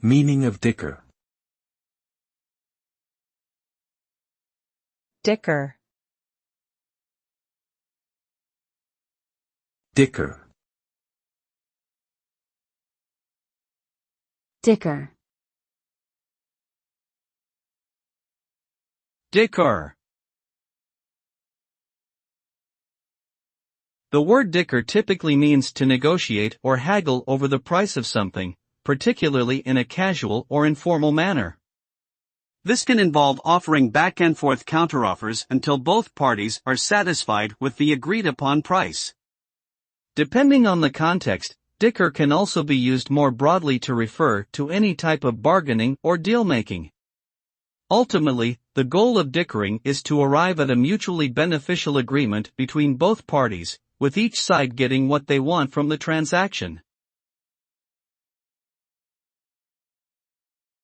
Meaning of dicker. Dicker. Dicker. Dicker. Dicker. The word dicker typically means to negotiate or haggle over the price of something, particularly in a casual or informal manner. This can involve offering back-and-forth counteroffers until both parties are satisfied with the agreed-upon price. Depending on the context, dicker can also be used more broadly to refer to any type of bargaining or deal-making. Ultimately, the goal of dickering is to arrive at a mutually beneficial agreement between both parties, with each side getting what they want from the transaction.